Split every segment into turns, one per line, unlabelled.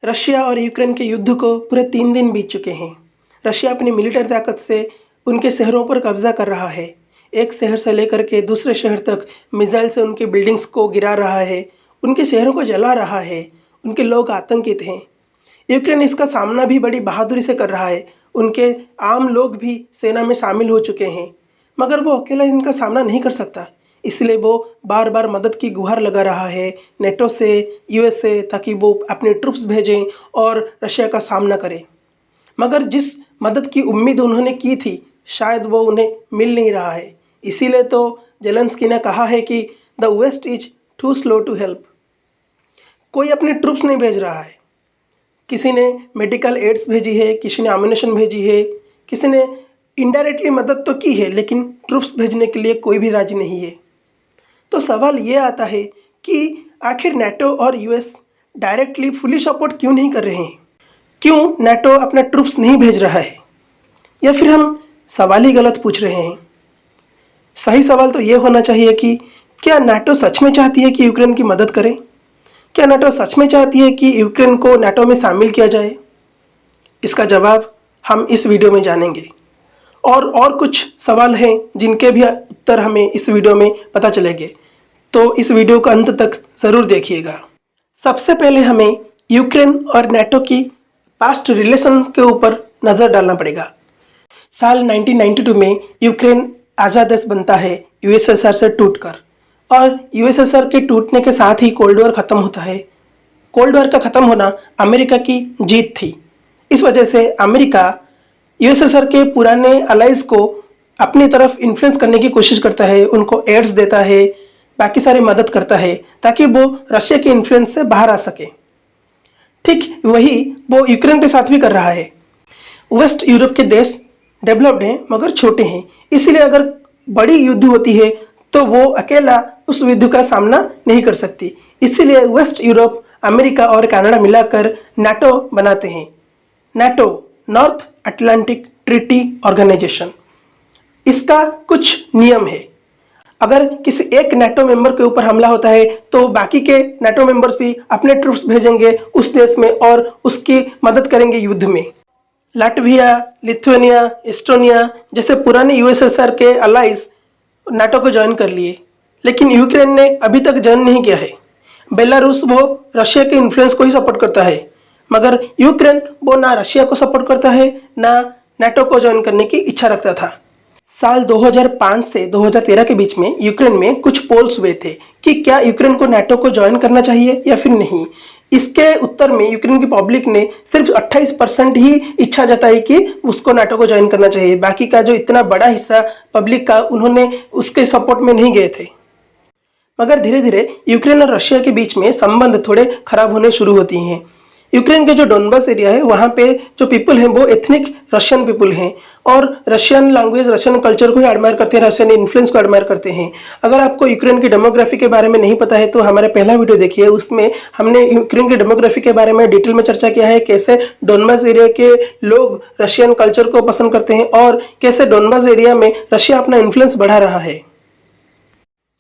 Russia और Ukraine के युद्ध को पूरे 3 दिन बीत चुके हैं। रशिया अपनी मिलिट्री ताकत से उनके शहरों पर कब्जा कर रहा है। एक शहर से लेकर के दूसरे शहर तक मिसाइल से उनकी बिल्डिंग्स को गिरा रहा है, उनके शहरों को जला रहा है, उनके लोग आतंकित हैं। यूक्रेन इसका सामना भी बड़ी बहादुरी से कर रहा है। उनके आम लोग भी सेना में शामिल हो चुके हैं, मगर वो अकेला इनका सामना नहीं कर सकता। इसलिए वो बार बार मदद की गुहार लगा रहा है नेटो से, यूएस से, ताकि वो अपने ट्रुप्स भेजें और रशिया का सामना करें। मगर जिस मदद की उम्मीद उन्होंने की थी, शायद वो उन्हें मिल नहीं रहा है। इसीलिए तो जेलेंस्की ने कहा है कि the west is too slow to help. कोई अपने ट्रुप्स नहीं भेज रहा है। किसी ने मेडिकल एड्स भेजी है, किसी ने एम्यूनेशन भेजी है, किसी ने इनडायरेक्टली मदद तो की है, लेकिन ट्रुप्स भेजने के लिए कोई भी राजी नहीं है। तो सवाल ये आता है कि आखिर नेटो और यूएस डायरेक्टली फुली सपोर्ट क्यों नहीं कर रहे हैं? क्यों नेटो अपने ट्रुप्स नहीं भेज रहा है? या फिर हम सवाल ही गलत पूछ रहे हैं? सही सवाल तो ये होना चाहिए कि क्या नेटो सच में चाहती है कि यूक्रेन की मदद करें? क्या नेटो सच में चाहती है कि यूक्रेन को नेटो में शामिल किया जाए? इसका जवाब हम इस वीडियो में जानेंगे। और कुछ सवाल हैं जिनके भी उत्तर हमें इस वीडियो में पता चलेंगे, तो इस वीडियो को अंत तक ज़रूर देखिएगा। सबसे पहले हमें यूक्रेन और नेटो की पास्ट रिलेशन के ऊपर नज़र डालना पड़ेगा। साल 1992 में यूक्रेन आज़ाद देश बनता है यूएसएसआर से टूटकर, और यूएसएसआर के टूटने के साथ ही कोल्ड वॉर ख़त्म होता है। कोल्ड वॉर का ख़त्म होना अमेरिका की जीत थी। इस वजह से अमेरिका यूएसएसआर के पुराने अलाइज को अपनी तरफ इन्फ्लुएंस करने की कोशिश करता है, उनको एड्स देता है, बाकी सारी मदद करता है ताकि वो रशिया के इन्फ्लुएंस से बाहर आ सके। ठीक वही वो यूक्रेन के साथ भी कर रहा है। वेस्ट यूरोप के देश डेवलप्ड हैं मगर छोटे हैं, इसलिए अगर बड़ी युद्ध होती है तो वो अकेला उस युद्ध का सामना नहीं कर सकती। इसीलिए वेस्ट यूरोप, अमेरिका और कनाडा मिलाकर नाटो बनाते हैं। NATO, North Atlantic Treaty Organisation. इसका कुछ नियम है। अगर किसी एक नाटो मेंबर के ऊपर हमला होता है तो बाकी के नाटो मेंबर्स भी अपने ट्रूप्स भेजेंगे उस देश में और उसकी मदद करेंगे युद्ध में। लाटविया, लिथुआनिया, एस्टोनिया जैसे पुराने यूएसएसआर के अलाइज नाटो को ज्वाइन कर लिए, लेकिन यूक्रेन ने अभी तक ज्वाइन नहीं किया है। बेलारूस वो रशिया के इन्फ्लुएंस को ही सपोर्ट करता है, मगर यूक्रेन वो ना रशिया को सपोर्ट करता है ना नाटो को ज्वाइन करने की इच्छा रखता था। साल 2005 से 2013 के बीच में यूक्रेन में कुछ पोल्स हुए थे कि क्या यूक्रेन को नाटो को ज्वाइन करना चाहिए या फिर नहीं। इसके उत्तर में यूक्रेन की पब्लिक ने सिर्फ 28% ही इच्छा जताई कि उसको नाटो को ज्वाइन करना चाहिए। बाकी का जो इतना बड़ा हिस्सा पब्लिक का, उन्होंने उसके सपोर्ट में नहीं गए थे। मगर धीरे धीरे यूक्रेन और रशिया के बीच में संबंध थोड़े खराब होने शुरू होती हैं। यूक्रेन के जो डोनबास एरिया है वहाँ पे जो पीपल हैं वो एथनिक रशियन पीपल हैं और रशियन लैंग्वेज, रशियन कल्चर को ही एडमायर करते हैं, रशियन इन्फ्लुएंस को एडमायर करते हैं। अगर आपको यूक्रेन की डेमोग्राफी के बारे में नहीं पता है तो हमारा पहला वीडियो देखिए, उसमें हमने यूक्रेन की डेमोग्राफी के बारे में डिटेल में चर्चा किया है, कैसे डोनबास एरिया के लोग रशियन कल्चर को पसंद करते हैं और कैसे डोनबास एरिया में रशिया अपना इन्फ्लुएंस बढ़ा रहा है।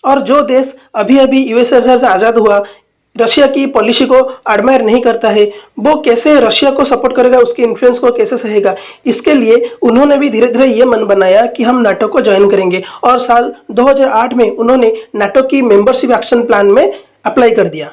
और जो देश अभी अभी यूएसएसआर से आज़ाद हुआ, रशिया की पॉलिसी को एडमायर नहीं करता है, वो कैसे रशिया को सपोर्ट करेगा, उसके इन्फ्लुएंस को कैसे सहेगा। इसके लिए उन्होंने भी धीरे धीरे ये मन बनाया कि हम नाटो को ज्वाइन करेंगे, और साल 2008 में उन्होंने नाटो की मेंबरशिप एक्शन प्लान में अप्लाई कर दिया।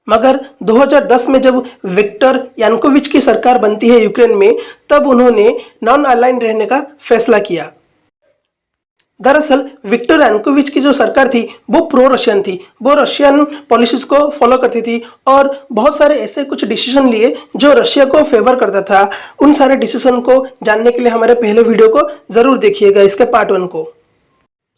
मगर 2010 में जब विक्टर यानुकोविच की सरकार बनती है यूक्रेन में, तब उन्होंने नॉन अलाइंड रहने का फैसला किया। दरअसल विक्टर यानुकोविच की जो सरकार थी वो प्रो रशियन थी, वो रशियन पॉलिसीज को फॉलो करती थी और बहुत सारे ऐसे कुछ डिसीजन लिए जो रशिया को फेवर करता था। उन सारे डिसीजन को जानने के लिए हमारे पहले वीडियो को ज़रूर देखिएगा, इसके पार्ट 1 को।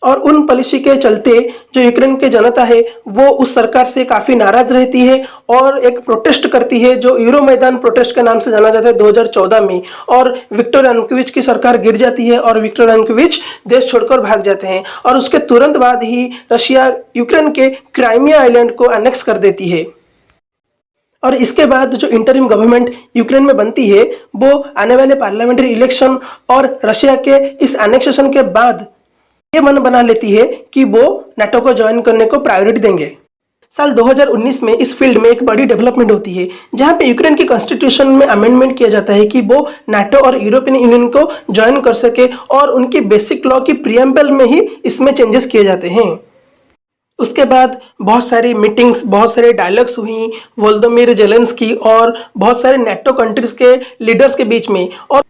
और उन पॉलिसी के चलते जो यूक्रेन की जनता है वो उस सरकार से काफ़ी नाराज़ रहती है और एक प्रोटेस्ट करती है, जो यूरो मैदान प्रोटेस्ट के नाम से जाना जाता है 2014 में। और विक्टर यानुकोविच की सरकार गिर जाती है और विक्टर यानुकोविच देश छोड़कर भाग जाते हैं, और उसके तुरंत बाद ही रशिया यूक्रेन के क्राइमिया आइलैंड को एनेक्स कर देती है। और इसके बाद जो इंटरिम गवर्नमेंट यूक्रेन में बनती है वो आने वाले पार्लियामेंट्री इलेक्शन और रशिया के इस एनेक्सेशन के बाद ये मन बना लेती है कि वो नाटो को ज्वाइन करने को प्रायोरिटी देंगे। साल 2019 में इस फील्ड में एक बड़ी डेवलपमेंट होती है, जहां पे यूक्रेन की कॉन्स्टिट्यूशन में अमेंडमेंट किया जाता है कि वो नाटो और यूरोपियन यूनियन को ज्वाइन कर सके, और उनकी बेसिक लॉ की प्रीएम्बल में ही इसमें चेंजेस किए जाते हैं। उसके बाद बहुत सारी मीटिंग्स, बहुत सारे डायलॉग्स हुई वोलोदिमीर जेलेंस्की और बहुत सारे नाटो कंट्रीज के लीडर्स के बीच में, और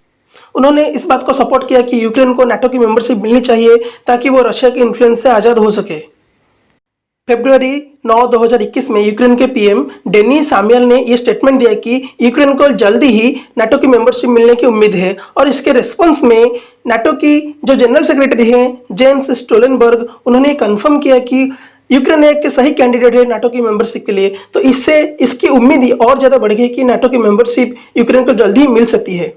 उन्होंने इस बात को सपोर्ट किया कि यूक्रेन को नाटो की मेंबरशिप मिलनी चाहिए ताकि वो रशिया के इन्फ्लुएंस से आज़ाद हो सके। फरवरी 9, 2021 में यूक्रेन के पीएम डेनिस साम्यल ने यह स्टेटमेंट दिया कि यूक्रेन को जल्दी ही नाटो की मेंबरशिप मिलने की उम्मीद है, और इसके रिस्पॉन्स में नाटो की जो जनरल सेक्रेटरी हैं जेंस स्टोलनबर्ग, उन्होंने कंफर्म किया कि यूक्रेन एक सही कैंडिडेट है नाटो की मेंबरशिप के लिए। तो इससे इसकी उम्मीद ही और ज़्यादा बढ़ गई कि नाटो की मेंबरशिप यूक्रेन को जल्दी ही मिल सकती है।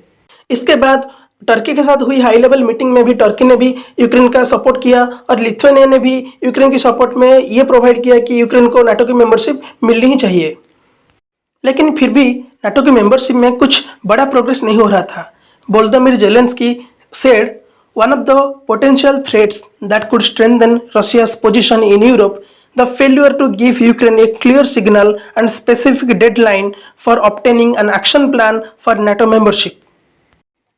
इसके बाद टर्की के साथ हुई हाई लेवल मीटिंग में भी टर्की ने भी यूक्रेन का सपोर्ट किया, और लिथुआनिया ने भी यूक्रेन की सपोर्ट में ये प्रोवाइड किया कि यूक्रेन को नाटो की मेंबरशिप मिलनी ही चाहिए। लेकिन फिर भी नाटो की मेंबरशिप में कुछ बड़ा प्रोग्रेस नहीं हो रहा था। Volodymyr Zelensky said one of the potential threats that could strengthen Russia's position in Europe, the failure to give Ukraine a clear signal and specific deadline for obtaining an action plan for NATO membership.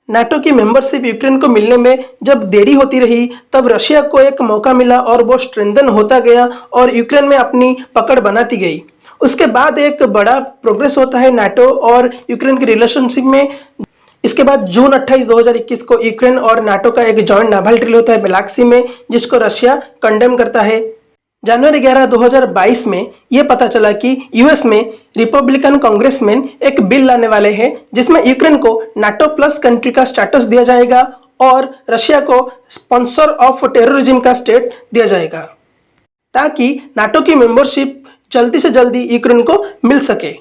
NATO की membership Ukraine को मिलने में जब देरी होती रही, तब Russia को एक मौका मिला और वो स्ट्रेंथन होता गया और यूक्रेन में अपनी पकड़ बनाती गई। उसके बाद एक बड़ा प्रोग्रेस होता है नाटो और यूक्रेन की रिलेशनशिप में। इसके बाद जून 28, 2021 को यूक्रेन और नाटो का एक जॉइंट नावल ड्रिल होता है बेलाक सी में, जिसको रशिया कंडेम करता है। जनवरी 11, 2022 में यह पता चला कि यूएस में रिपब्लिकन कांग्रेसमैन एक बिल लाने वाले हैं जिसमें यूक्रेन को नाटो प्लस कंट्री का स्टेटस दिया जाएगा और रशिया को स्पॉन्सर ऑफ टेररिज्म का स्टेट दिया जाएगा, ताकि नाटो की मेंबरशिप जल्दी से जल्दी यूक्रेन को मिल सके।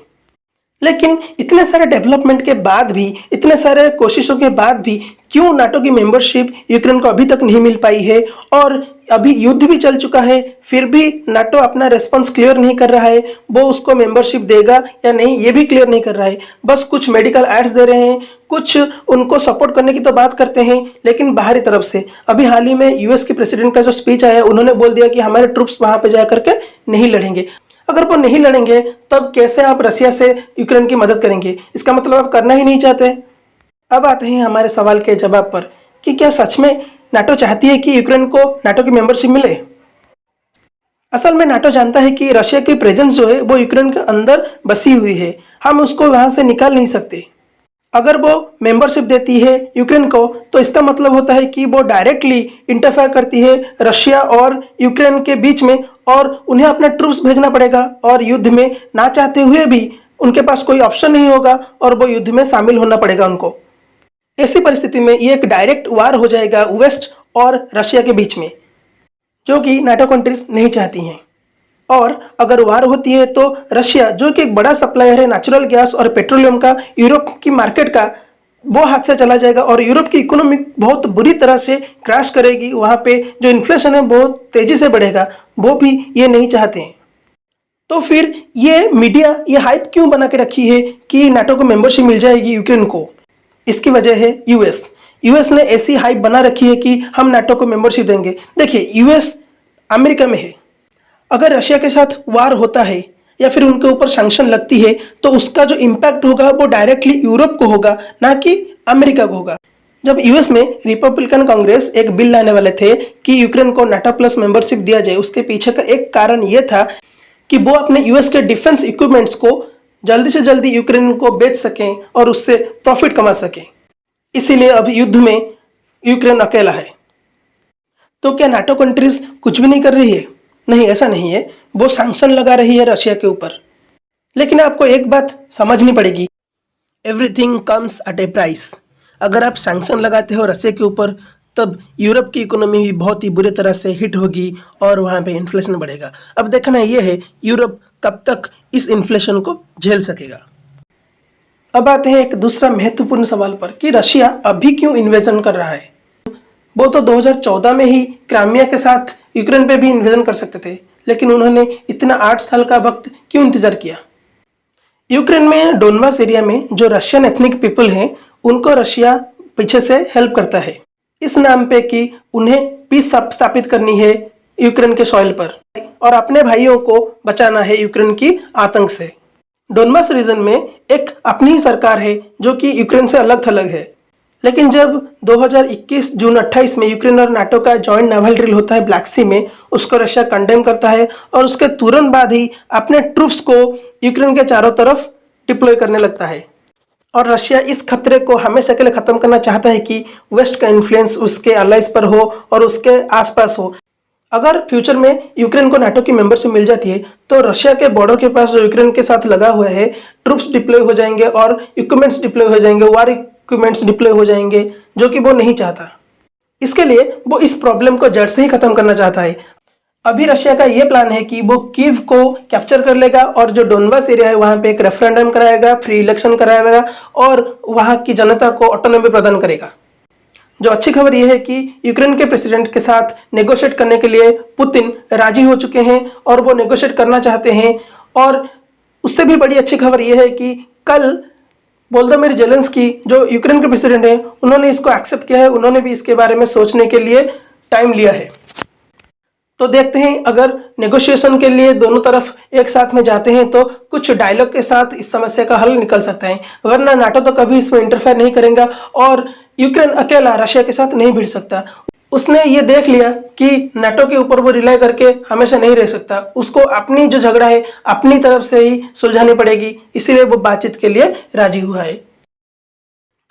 लेकिन इतने सारे डेवलपमेंट के बाद भी, इतने सारे कोशिशों के बाद भी क्यों नाटो की मेंबरशिप यूक्रेन को अभी तक नहीं मिल पाई है, और अभी युद्ध भी चल चुका है, फिर भी नाटो अपना रेस्पॉन्स क्लियर नहीं कर रहा है। वो उसको मेंबरशिप देगा या नहीं ये भी क्लियर नहीं कर रहा है। बस कुछ मेडिकल एड्स दे रहे हैं, कुछ उनको सपोर्ट करने की तो बात करते हैं, लेकिन बाहरी तरफ से। अभी हाल ही में यूएस के प्रेसिडेंट का जो स्पीच आया, उन्होंने बोल दिया कि हमारे ट्रूप्स वहां पे जा करके नहीं लड़ेंगे। अगर वो नहीं लड़ेंगे तब कैसे आप रशिया से यूक्रेन की मदद करेंगे? इसका मतलब आप करना ही नहीं चाहते। अब आते हैं हमारे सवाल के जवाब पर कि क्या सच में नाटो चाहती है कि यूक्रेन को नाटो की मेंबरशिप मिले? असल में नाटो जानता है कि रशिया की प्रेजेंस जो है वो यूक्रेन के अंदर बसी हुई है, हम उसको वहां से निकाल नहीं सकते। अगर वो मेंबरशिप देती है यूक्रेन को, तो इसका मतलब होता है कि वो डायरेक्टली इंटरफेयर करती है रशिया और यूक्रेन के बीच में, और उन्हें अपना ट्रूप्स भेजना पड़ेगा, और युद्ध में ना चाहते हुए भी उनके पास कोई ऑप्शन नहीं होगा और वो युद्ध में शामिल होना पड़ेगा उनको। ऐसी परिस्थिति में ये एक डायरेक्ट वार हो जाएगा वेस्ट और रशिया के बीच में, जो कि नाटो कंट्रीज नहीं चाहती हैं। और अगर वार होती है तो रशिया, जो कि एक बड़ा सप्लायर है नेचुरल गैस और पेट्रोलियम का यूरोप की मार्केट का, वो हाथ से चला जाएगा और यूरोप की इकोनॉमी बहुत बुरी तरह से क्रैश करेगी। वहाँ पे जो इन्फ्लेशन है बहुत तेजी से बढ़ेगा, वो भी ये नहीं चाहते हैं। तो फिर ये मीडिया ये हाइप क्यों बना के रखी है कि नाटो को मेंबरशिप मिल जाएगी यूक्रेन को? इसकी वजह है यूएस ने ऐसी हाइप बना रखी है कि हम नाटो को मेंबरशिप देंगे। देखिए, यूएस अमेरिका में है, अगर रशिया के साथ वार होता है या फिर उनके ऊपर सैंक्शन लगती है तो उसका जो इम्पैक्ट होगा वो डायरेक्टली यूरोप को होगा, ना कि अमेरिका को होगा। जब यूएस में रिपब्लिकन कांग्रेस एक बिल लाने वाले थे कि यूक्रेन को नाटो प्लस मेंबरशिप दिया जाए, उसके पीछे का एक कारण ये था कि वो अपने यूएस के डिफेंस इक्विपमेंट्स को जल्दी से जल्दी यूक्रेन को बेच सकें और उससे प्रॉफिट कमा सकें। इसीलिए अब युद्ध में यूक्रेन अकेला है। तो क्या नाटो कंट्रीज कुछ भी नहीं कर रही है? नहीं, ऐसा नहीं है। वो सैंक्शन लगा रही है रशिया के ऊपर, लेकिन आपको एक बात समझनी पड़ेगी, everything comes at A price. अगर आप सैंक्शन लगाते हो रशिया के ऊपर, तब यूरोप की इकोनॉमी भी बहुत ही बुरी तरह से हिट होगी और वहाँ पे इन्फ्लेशन बढ़ेगा। अब देखना ये है यूरोप कब तक इस इन्फ्लेशन को झेल सकेगा। अब आते हैं एक दूसरा महत्वपूर्ण सवाल पर कि रशिया अभी क्यों इन्वेजन कर रहा है। वो तो 2014 में ही क्राइमिया के साथ यूक्रेन पे भी इन्वेजन कर सकते थे, लेकिन उन्होंने इतना 8 साल का वक्त क्यों इंतजार किया? यूक्रेन में डोनबास एरिया में जो रशियन एथनिक पीपल हैं, उनको रशिया पीछे से हेल्प करता है, इस नाम पे कि उन्हें पीस स्थापित करनी है यूक्रेन के सॉइल पर और अपने भाइयों को बचाना है यूक्रेन की आतंक से। डोनबास रीजन में एक अपनी ही सरकार है जो कि यूक्रेन से अलग थलग है, लेकिन जब 2021 जून 28 में यूक्रेन और नाटो का जॉइंट नेवल ड्रिल होता है ब्लैक सी में, उसको रशिया कंडेम करता है और उसके तुरंत बाद ही अपने ट्रूप्स को यूक्रेन के चारों तरफ डिप्लॉय करने लगता है। और रशिया इस खतरे को हमेशा के लिए ख़त्म करना चाहता है कि वेस्ट का इन्फ्लुएंस उसके अलाइज पर हो और उसके आसपास हो। अगर फ्यूचर में यूक्रेन को नाटो की मेंबरशिप मिल जाती है तो रशिया के बॉर्डर के पास जो यूक्रेन के साथ लगा हुआ है ट्रूप्स डिप्लॉय हो जाएंगे और इक्विपमेंट्स डिप्लॉय हो जाएंगे, वार इक्विपमेंट्स डिप्लॉय हो जाएंगे, जो कि वो नहीं चाहता। इसके लिए वो इस प्रॉब्लम को जड़ से ही खत्म करना चाहता है। अभी रशिया का ये प्लान है कि वो कीव को कैप्चर कर लेगा और जो डोनबास एरिया है वहां पे एक रेफरेंडम कराएगा, फ्री इलेक्शन कराएगा और वहां की जनता को ऑटोनॉमी प्रदान करेगा। जो अच्छी खबर यह है कि यूक्रेन के प्रेसिडेंट के साथ नेगोशिएट करने के लिए पुतिन राजी हो चुके हैं और वो नेगोशिएट करना चाहते हैं। और उससे भी बड़ी अच्छी खबर यह है कि कल वोलोदिमीर ज़ेलेंस्की जो यूक्रेन के प्रेसिडेंट हैं उन्होंने इसको एक्सेप्ट किया है, उन्होंने भी इसके बारे में सोचने के लिए टाइम लिया है। तो देखते हैं अगर नेगोशिएशन के लिए दोनों तरफ एक साथ में जाते हैं तो कुछ डायलॉग के साथ इस समस्या का हल निकल सकता है, वरना नाटो तो कभी इसमें इंटरफेयर नहीं करेगा और यूक्रेन अकेला रशिया के साथ नहीं भिड़ सकता। उसने ये देख लिया कि नाटो के ऊपर वो रिलाई करके हमेशा नहीं रह सकता, उसको अपनी जो झगड़ा है अपनी तरफ से ही सुलझानी पड़ेगी, इसीलिए वो बातचीत के लिए राजी हुआ है।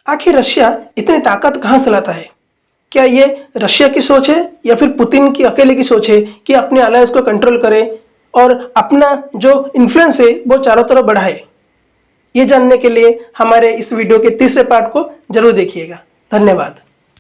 आखिर रशिया इतनी ताकत कहाँ से लाता है? क्या ये रशिया की सोच है या फिर पुतिन की अकेले की सोच है कि अपने अलायंस को कंट्रोल करे और अपना जो इन्फ्लुएंस है वो चारों तरफ बढ़ाए? ये जानने के लिए हमारे इस वीडियो के तीसरे पार्ट को जरूर देखिएगा। धन्यवाद।